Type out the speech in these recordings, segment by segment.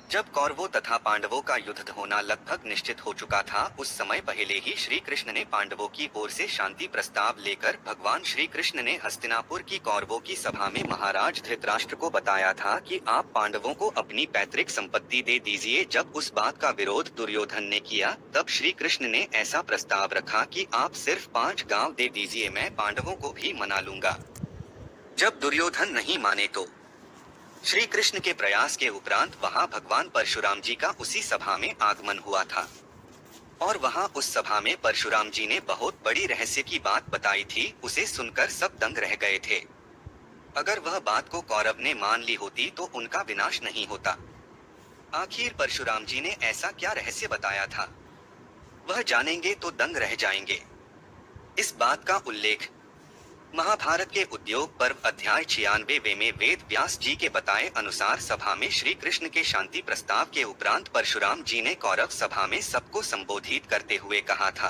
जब कौरवों तथा पांडवों का युद्ध होना लगभग निश्चित हो चुका था, उस समय पहले ही श्री कृष्ण ने पांडवों की ओर से शांति प्रस्ताव लेकर भगवान श्री कृष्ण ने हस्तिनापुर की कौरवों की सभा में महाराज धृतराष्ट्र को बताया था कि आप पांडवों को अपनी पैतृक संपत्ति दे दीजिए। जब उस बात का विरोध दुर्योधन ने किया, तब श्री कृष्ण ने ऐसा प्रस्ताव रखा कि आप सिर्फ 5 गाँव दे दीजिए, मैं पांडवों को भी मना लूंगा। जब दुर्योधन नहीं माने तो श्री कृष्ण के प्रयास के उपरांत वहां भगवान परशुराम जी का उसी सभा में आगमन हुआ था और वहां उस सभा में परशुराम जी ने बहुत बड़ी रहस्य की बात बताई थी। उसे सुनकर सब दंग रह गए थे। अगर वह बात को कौरव ने मान ली होती तो उनका विनाश नहीं होता। आखिर परशुराम जी ने ऐसा क्या रहस्य बताया था, वह जानेंगे तो दंग रह जाएंगे। इस बात का उल्लेख महाभारत के उद्योग पर्व अध्याय 96 में वेद व्यास जी के बताए अनुसार सभा में श्री कृष्ण के शांति प्रस्ताव के उपरांत परशुराम जी ने कौरव सभा में सबको संबोधित करते हुए कहा था,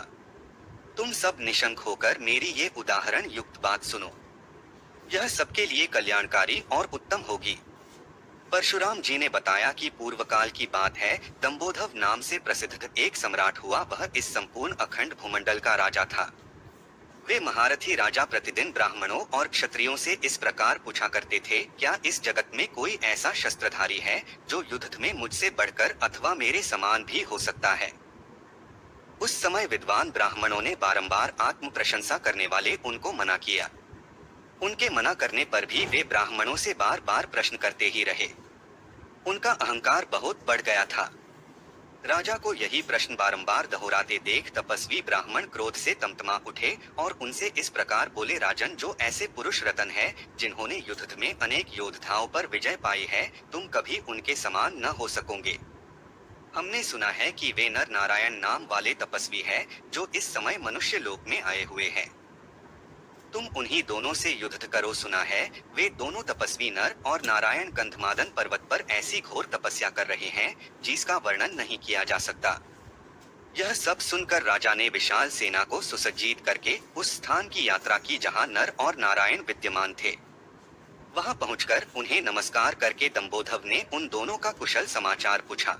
तुम सब निशंक होकर मेरी ये उदाहरण युक्त बात सुनो, यह सबके लिए कल्याणकारी और उत्तम होगी। परशुराम जी ने बताया कि पूर्व काल की बात है, दंबोधव नाम से प्रसिद्ध एक सम्राट हुआ। वह इस संपूर्ण अखंड भूमंडल का राजा था। वे महारथी राजा प्रतिदिन ब्राह्मणों और क्षत्रियों से इस प्रकार पूछा करते थे, क्या इस जगत में कोई ऐसा शस्त्रधारी है जो युद्ध में मुझसे बढ़कर अथवा मेरे समान भी हो सकता है। उस समय विद्वान ब्राह्मणों ने बारंबार आत्म प्रशंसा करने वाले उनको मना किया। उनके मना करने पर भी वे ब्राह्मणों से बार बार प्रश्न करते ही रहे। उनका अहंकार बहुत बढ़ गया था। राजा को यही प्रश्न बारंबार दोहराते देख तपस्वी ब्राह्मण क्रोध से तमतमा उठे और उनसे इस प्रकार बोले, राजन, जो ऐसे पुरुष रतन है जिन्होंने युद्ध में अनेक योद्धाओं पर विजय पाई है, तुम कभी उनके समान न हो सकोगे। हमने सुना है कि वे नर नारायण नाम वाले तपस्वी है जो इस समय मनुष्य लोक में आए हुए हैं। तुम उन्हीं दोनों से युद्ध करो। सुना है वे दोनों तपस्वी नर और नारायण गंधमादन पर्वत पर ऐसी घोर तपस्या कर रहे हैं जिसका वर्णन नहीं किया जा सकता। यह सब सुनकर राजा ने विशाल सेना को सुसज्जित करके उस स्थान की यात्रा की जहां नर और नारायण विद्यमान थे। वहां पहुंचकर उन्हें नमस्कार करके दंबोधव ने उन दोनों का कुशल समाचार पूछा।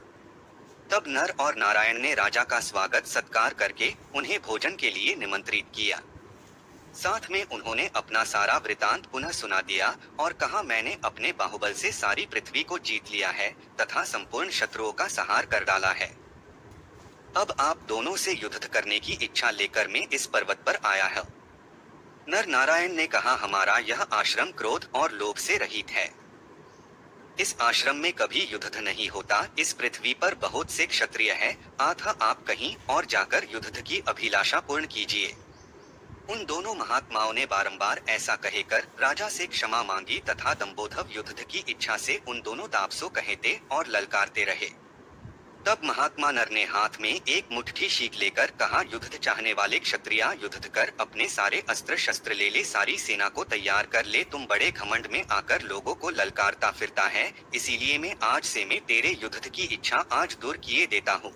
तब नर और नारायण ने राजा का स्वागत सत्कार करके उन्हें भोजन के लिए निमंत्रित किया। साथ में उन्होंने अपना सारा वृतांत पुनः सुना दिया और कहा, मैंने अपने बाहुबल से सारी पृथ्वी को जीत लिया है तथा संपूर्ण शत्रुओं का संहार कर डाला है। अब आप दोनों से युद्ध करने की इच्छा लेकर मैं इस पर्वत पर आया है। नर नारायण ने कहा, हमारा यह आश्रम क्रोध और लोभ से रहित है। इस आश्रम में कभी युद्ध नहीं होता। इस पृथ्वी पर बहुत से क्षत्रिय हैं, अतः आप कहीं और जाकर युद्ध की अभिलाषा पूर्ण कीजिए। उन दोनों महात्माओं ने बारंबार ऐसा कहकर राजा से क्षमा मांगी तथा दंबोधव युद्ध की इच्छा से उन दोनों तापसों कहते और ललकारते रहे। तब महात्मा नर ने हाथ में एक मुट्ठी शीख लेकर कहा, युद्ध चाहने वाले क्षत्रिया युद्ध कर, अपने सारे अस्त्र शस्त्र ले ले, सारी सेना को तैयार कर ले। तुम बड़े घमंड में आकर लोगों को ललकारता फिरता है, इसीलिए मैं आज से मैं तेरे युद्ध की इच्छा आज दूर किए देता हूँ।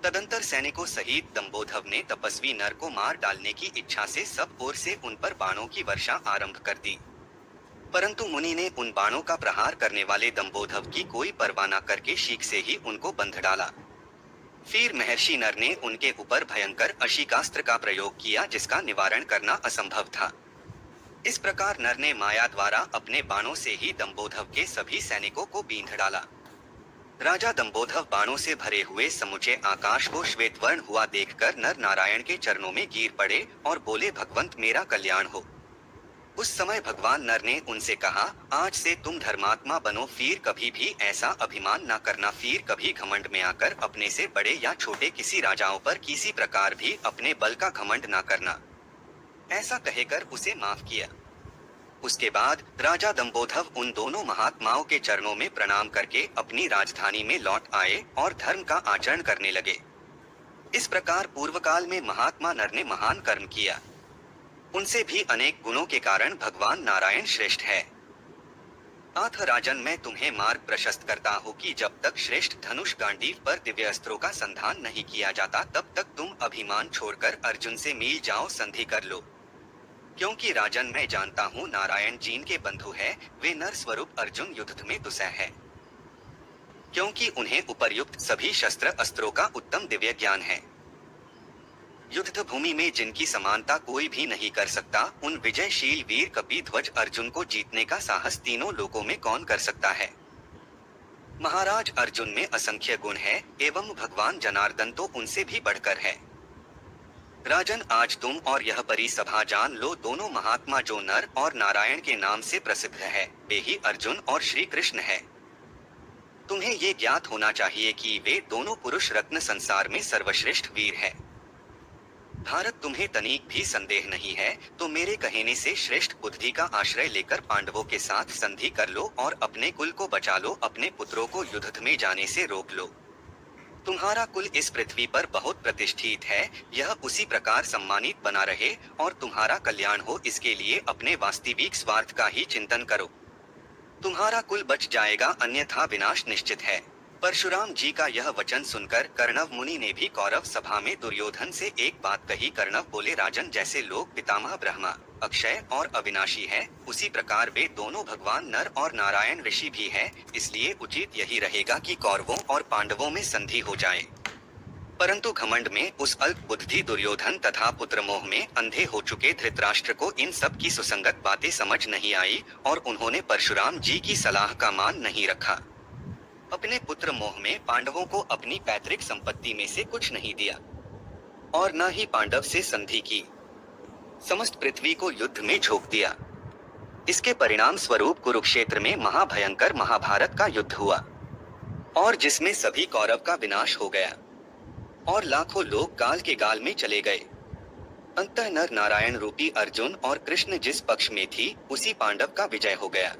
तदंतर सैनिकों सहित दंबोधव ने तपस्वी नर को मार डालने की इच्छा से सब ओर से उन पर बाणों की वर्षा आरंभ कर दी, परंतु मुनि ने उन बाणों का प्रहार करने वाले दंबोधव की कोई परवाह न करके शीख से ही उनको बंध डाला। फिर महर्षि नर ने उनके ऊपर भयंकर अशिकास्त्र का प्रयोग किया जिसका निवारण करना असंभव था। इस प्रकार नर ने माया द्वारा अपने बाणों से ही दंबोधव के सभी सैनिकों को बींध डाला। राजा दंबोधव बाणों से भरे हुए समूचे आकाश को श्वेत वर्ण हुआ देखकर नर नारायण के चरणों में गिर पड़े और बोले, भगवंत मेरा कल्याण हो। उस समय भगवान नर ने उनसे कहा, आज से तुम धर्मात्मा बनो, फिर कभी भी ऐसा अभिमान न करना, फिर कभी घमंड में आकर अपने से बड़े या छोटे किसी राजाओं पर किसी प्रकार भी अपने बल का घमंड न करना। ऐसा कहकर उसे माफ किया। उसके बाद राजा दंबोधव उन दोनों महात्माओं के चरणों में प्रणाम करके अपनी राजधानी में लौट आए और धर्म का आचरण करने लगे। इस प्रकार पूर्व काल में महात्मा नर ने महान कर्म किया। उनसे भी अनेक गुणों के कारण भगवान नारायण श्रेष्ठ है। अथ राजन, मैं तुम्हें मार्ग प्रशस्त करता हूँ कि जब तक श्रेष्ठ धनुष गांडीव पर दिव्य अस्त्रों का संधान नहीं किया जाता तब तक तुम अभिमान छोड़कर अर्जुन से मिल जाओ, संधि कर लो। क्योंकि राजन, मैं जानता हूँ नारायण जिन के बंधु है वे नर स्वरूप अर्जुन युद्ध में दुसह है। क्योंकि उन्हें उपर्युक्त सभी शस्त्र अस्त्रों का उत्तम दिव्य ज्ञान है। युद्ध भूमि में जिनकी समानता कोई भी नहीं कर सकता, उन विजयशील वीर कपिध्वज अर्जुन को जीतने का साहस तीनों लोकों में कौन कर सकता है। महाराज अर्जुन में असंख्य गुण है एवं भगवान जनार्दन तो उनसे भी बढ़कर है। राजन, आज तुम और यह बड़ी सभा जान लो, दोनों महात्मा जो नर और नारायण के नाम से प्रसिद्ध है, वे ही अर्जुन और श्री कृष्ण है। तुम्हें ये ज्ञात होना चाहिए कि वे दोनों पुरुष रत्न संसार में सर्वश्रेष्ठ वीर है। भारत, तुम्हें तनिक भी संदेह नहीं है तो मेरे कहने से श्रेष्ठ बुद्धि का आश्रय लेकर पांडवों के साथ संधि कर लो और अपने कुल को बचा लो, अपने पुत्रों को युद्ध में जाने से रोक लो। तुम्हारा कुल इस पृथ्वी पर बहुत प्रतिष्ठित है, यह उसी प्रकार सम्मानित बना रहे और तुम्हारा कल्याण हो, इसके लिए अपने वास्तविक स्वार्थ का ही चिंतन करो। तुम्हारा कुल बच जाएगा, अन्यथा विनाश निश्चित है। परशुराम जी का यह वचन सुनकर कर्णव मुनि ने भी कौरव सभा में दुर्योधन से एक बात कही। कर्णव बोले, राजन, जैसे लोग पितामह ब्रह्मा अक्षय और अविनाशी है, उसी प्रकार वे दोनों भगवान नर और नारायण ऋषि भी है, इसलिए उचित यही रहेगा कि कौरवों और पांडवों में संधि हो जाए। परंतु घमंड में उस अल्प बुद्धि दुर्योधन तथा पुत्र मोह में अंधे हो चुके धृतराष्ट्र को इन सब की सुसंगत बातें समझ नहीं आई और उन्होंने परशुराम जी की सलाह का मान नहीं रखा। अपने पुत्र मोह में पांडवों को अपनी पैतृक संपत्ति में से कुछ नहीं दिया और न ही पांडव से संधि की, समस्त पृथ्वी को युद्ध में झोंक दिया। इसके परिणाम स्वरूप कुरुक्षेत्र में महाभयंकर महाभारत का युद्ध हुआ और जिसमें सभी कौरव का विनाश हो गया और लाखों लोग काल के गाल में चले गए। अंततः नर नारायण रूपी अर्जुन और कृष्ण जिस पक्ष में थी, उसी पांडव का विजय हो गया।